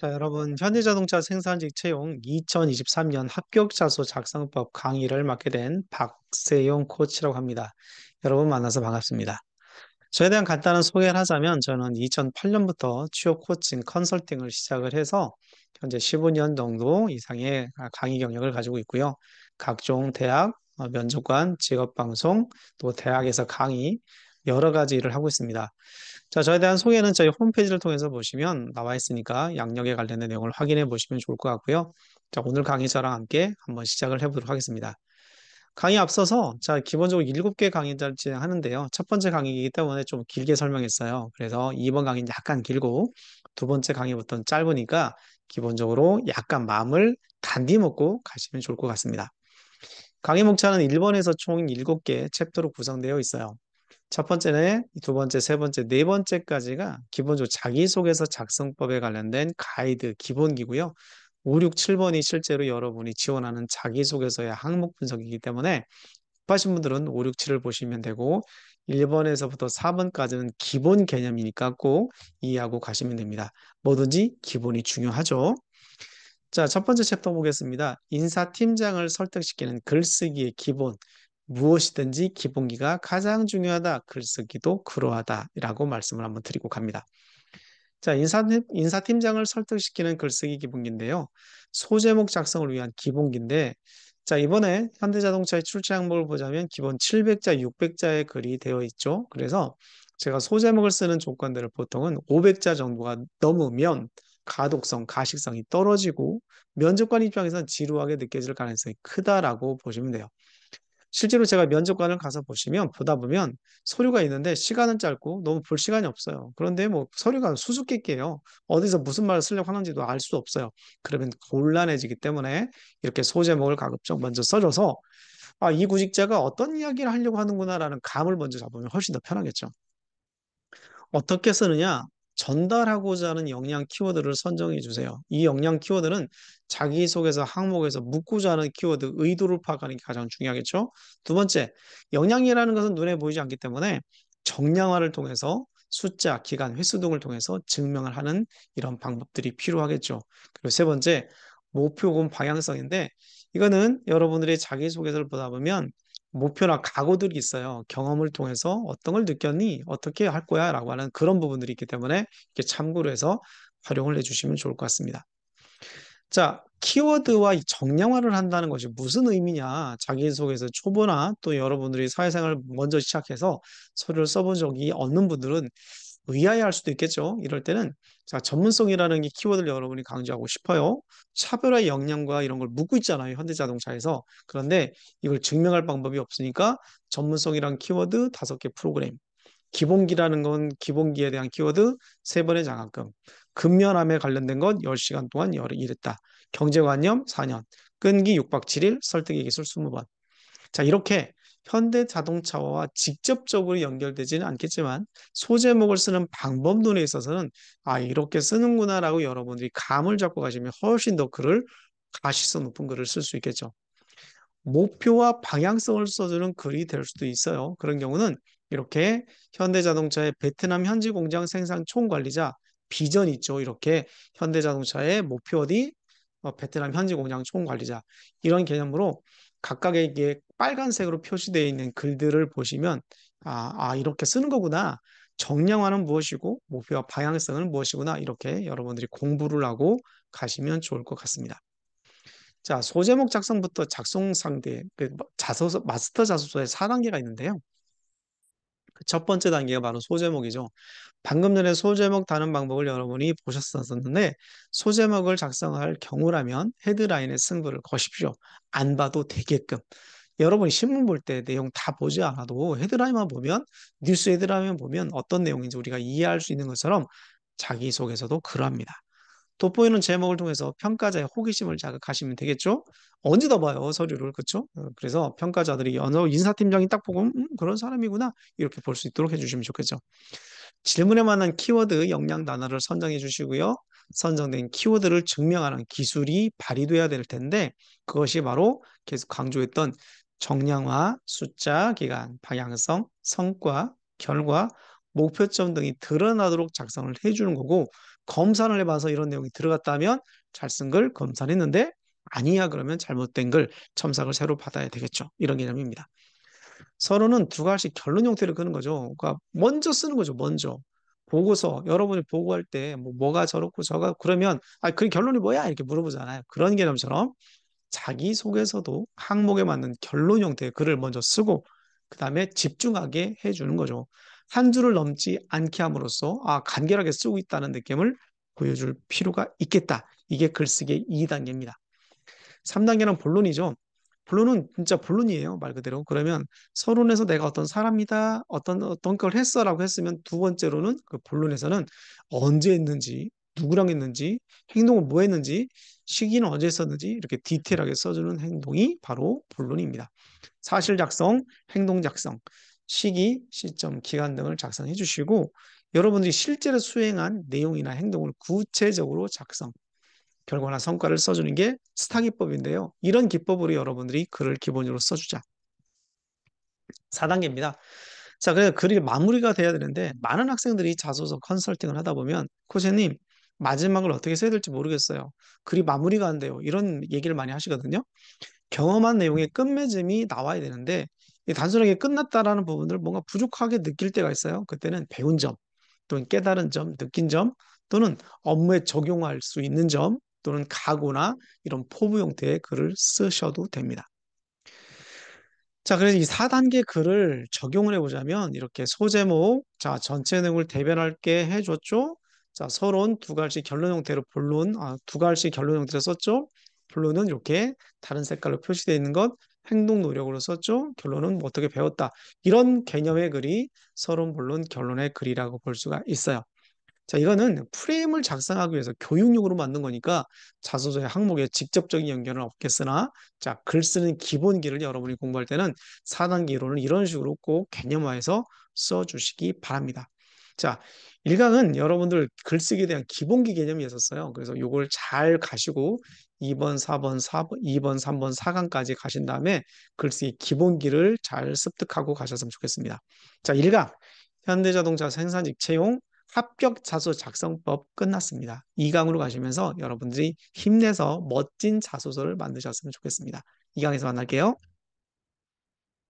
자, 여러분, 현대자동차 생산직 채용 2023년 합격자소 작성법 강의를 맡게 된 박세용 코치라고 합니다. 여러분 만나서 반갑습니다. 저에 대한 간단한 소개를 하자면 저는 2008년부터 취업 코칭 컨설팅을 시작을 해서 현재 15년 정도 이상의 강의 경력을 가지고 있고요. 각종 대학, 면접관, 직업방송, 또 대학에서 강의, 여러 가지 일을 하고 있습니다. 자, 저에 대한 소개는 저희 홈페이지를 통해서 보시면 나와 있으니까 양력에 관련된 내용을 확인해 보시면 좋을 것 같고요. 자, 오늘 강의 저랑 함께 한번 시작을 해보도록 하겠습니다. 강의 앞서서 자, 기본적으로 7개 강의를 진행하는데요. 첫 번째 강의이기 때문에 좀 길게 설명했어요. 그래서 이번 강의는 약간 길고 두 번째 강의부터는 짧으니까 기본적으로 약간 마음을 단디 먹고 가시면 좋을 것 같습니다. 강의 목차는 1번에서 총 7개 챕터로 구성되어 있어요. 첫 번째는 두 번째, 세 번째, 네 번째까지가 기본적으로 자기소개서 작성법에 관련된 가이드 기본기고요. 5, 6, 7번이 실제로 여러분이 지원하는 자기소개서의 항목 분석이기 때문에 급하신 분들은 5, 6, 7을 보시면 되고 1번에서부터 4번까지는 기본 개념이니까 꼭 이해하고 가시면 됩니다. 뭐든지 기본이 중요하죠. 자, 첫 번째 챕터 보겠습니다. 인사팀장을 설득시키는 글쓰기의 기본. 무엇이든지 기본기가 가장 중요하다. 글쓰기도 그러하다라고 말씀을 한번 드리고 갑니다. 자, 인사팀장을 설득시키는 글쓰기 기본기인데요. 소제목 작성을 위한 기본기인데, 자, 이번에 현대자동차의 출제 항목을 보자면 기본 700자, 600자의 글이 되어 있죠. 그래서 제가 소제목을 쓰는 조건들을 보통은 500자 정도가 넘으면 가독성, 가식성이 떨어지고 면접관 입장에서는 지루하게 느껴질 가능성이 크다라고 보시면 돼요. 실제로 제가 면접관을 가서 보다 보면 서류가 있는데 시간은 짧고 너무 볼 시간이 없어요. 그런데 뭐 서류가 수수께끼예요. 어디서 무슨 말을 쓰려고 하는지도 알 수 없어요. 그러면 곤란해지기 때문에 이렇게 소제목을 가급적 먼저 써줘서 아, 이 구직자가 어떤 이야기를 하려고 하는구나라는 감을 먼저 잡으면 훨씬 더 편하겠죠. 어떻게 쓰느냐? 전달하고자 하는 역량 키워드를 선정해 주세요. 이 역량 키워드는 자기소개서 항목에서 묻고자 하는 키워드 의도를 파악하는 게 가장 중요하겠죠. 두 번째, 역량이라는 것은 눈에 보이지 않기 때문에 정량화를 통해서 숫자, 기간, 횟수 등을 통해서 증명을 하는 이런 방법들이 필요하겠죠. 그리고 세 번째, 목표군 방향성인데 이거는 여러분들이 자기소개서를 보다 보면 목표나 각오들이 있어요. 경험을 통해서 어떤 걸 느꼈니? 어떻게 할 거야? 라고 하는 그런 부분들이 있기 때문에 이렇게 참고로 해서 활용을 해주시면 좋을 것 같습니다. 자, 키워드와 이 정량화를 한다는 것이 무슨 의미냐? 자기소개서 초보나 또 여러분들이 사회생활 먼저 시작해서 서류를 써본 적이 없는 분들은 의아해할 수도 있겠죠. 이럴 때는 자, 전문성이라는 게 키워드를 여러분이 강조하고 싶어요. 차별화의 역량과 이런 걸 묻고 있잖아요. 현대자동차에서. 그런데 이걸 증명할 방법이 없으니까 전문성이란 키워드 5개 프로그램. 기본기라는 건 기본기에 대한 키워드 3번의 장학금. 근면함에 관련된 건 10시간 동안 일했다. 경제관념 4년. 끈기 6박 7일. 설득의 기술 20번. 자, 이렇게 현대 자동차와 직접적으로 연결되지는 않겠지만 소제목을 쓰는 방법론에 있어서는 아, 이렇게 쓰는구나라고 여러분들이 감을 잡고 가시면 훨씬 더 글을 가시성 높은 글을 쓸 수 있겠죠. 목표와 방향성을 써주는 글이 될 수도 있어요. 그런 경우는 이렇게 현대자동차의 베트남 현지 공장 생산 총관리자 비전 있죠. 이렇게 현대자동차의 목표 어디 베트남 현지 공장 총관리자 이런 개념으로 각각의 이게 빨간색으로 표시되어 있는 글들을 보시면 이렇게 쓰는 거구나. 정량화는 무엇이고 목표와 방향성은 무엇이구나. 이렇게 여러분들이 공부를 하고 가시면 좋을 것 같습니다. 자, 소제목 작성부터 작성 상대, 자소서, 마스터 자소서에 4단계가 있는데요. 그첫 번째 단계가 바로 소제목이죠. 방금 전에 소제목 다는 방법을 여러분이 보셨었는데, 소제목을 작성할 경우라면 헤드라인의 승부를 거십시오. 안 봐도 되게끔. 여러분이 신문 볼 때 내용 다 보지 않아도 헤드라인만 보면, 뉴스 헤드라인만 보면 어떤 내용인지 우리가 이해할 수 있는 것처럼 자기소개서도 그러합니다. 돋보이는 제목을 통해서 평가자의 호기심을 자극하시면 되겠죠? 언제 더 봐요, 서류를. 그렇죠? 그래서 평가자들이 인사팀장이 딱 보고 그런 사람이구나 이렇게 볼 수 있도록 해주시면 좋겠죠. 질문에 관한 키워드 역량 단어를 선정해 주시고요. 선정된 키워드를 증명하는 기술이 발휘돼야 될 텐데 그것이 바로 계속 강조했던 정량화, 숫자, 기간, 방향성, 성과, 결과, 목표점 등이 드러나도록 작성을 해주는 거고, 검사를 해봐서 이런 내용이 들어갔다면 잘 쓴 걸 검사했는데 아니야 그러면 잘못된 걸 첨삭을 새로 받아야 되겠죠. 이런 개념입니다. 서론은 두 가지 결론 형태를 그는 거죠. 그러니까 먼저 쓰는 거죠. 먼저. 보고서 여러분이 보고할 때 뭐가 저렇고 저가 그러면 그 결론이 뭐야? 이렇게 물어보잖아요. 그런 개념처럼 자기소개서도 항목에 맞는 결론 형태의 글을 먼저 쓰고 그다음에 집중하게 해주는 거죠. 한 줄을 넘지 않게 함으로써 간결하게 쓰고 있다는 느낌을 보여줄 필요가 있겠다. 이게 글쓰기의 2단계입니다. 3단계는 본론이죠. 본론은 진짜 본론이에요. 말 그대로. 그러면 서론에서 내가 어떤 사람이다, 어떤 걸 했어라고 했으면 두 번째로는 그 본론에서는 언제 했는지, 누구랑 했는지, 행동을 뭐 했는지, 시기는 언제 했었는지 이렇게 디테일하게 써주는 행동이 바로 본론입니다. 사실 작성, 행동 작성, 시기, 시점, 기간 등을 작성해 주시고 여러분들이 실제로 수행한 내용이나 행동을 구체적으로 작성, 결과나 성과를 써주는 게 스타 기법인데요. 이런 기법으로 여러분들이 글을 기본적으로 써주자. 4단계입니다. 자, 그래서 글이 마무리가 돼야 되는데 많은 학생들이 자소서 컨설팅을 하다 보면 코치님 마지막을 어떻게 써야 될지 모르겠어요. 글이 마무리가 안 돼요. 이런 얘기를 많이 하시거든요. 경험한 내용의 끝맺음이 나와야 되는데 단순하게 끝났다라는 부분을 뭔가 부족하게 느낄 때가 있어요. 그때는 배운 점 또는 깨달은 점, 느낀 점 또는 업무에 적용할 수 있는 점 또는 가구나 이런 포부 형태의 글을 쓰셔도 됩니다. 자, 그래서 이 4단계 글을 적용을 해보자면 이렇게 소제목, 자, 전체 내용을 대변할게 해줬죠. 자, 서론 두 갈씩 결론 형태로 본론, 두 갈씩 결론 형태로 썼죠. 본론은 이렇게 다른 색깔로 표시되어 있는 것, 행동 노력으로 썼죠. 결론은 뭐 어떻게 배웠다. 이런 개념의 글이 서론, 본론, 결론의 글이라고 볼 수가 있어요. 자, 이거는 프레임을 작성하기 위해서 교육용으로 만든 거니까 자소서의 항목에 직접적인 연결은 없겠으나, 자, 글 쓰는 기본기를 여러분이 공부할 때는 4단계 이론을 이런 식으로 꼭 개념화해서 써주시기 바랍니다. 자, 1강은 여러분들 글쓰기에 대한 기본기 개념이 있었어요. 그래서 이걸 잘 가시고 2번, 4번, 4번, 2번, 3번, 4강까지 가신 다음에 글쓰기 기본기를 잘 습득하고 가셨으면 좋겠습니다. 자, 1강 현대자동차 생산직 채용 합격 자소 작성법 끝났습니다. 2강으로 가시면서 여러분들이 힘내서 멋진 자소서를 만드셨으면 좋겠습니다. 2강에서 만날게요.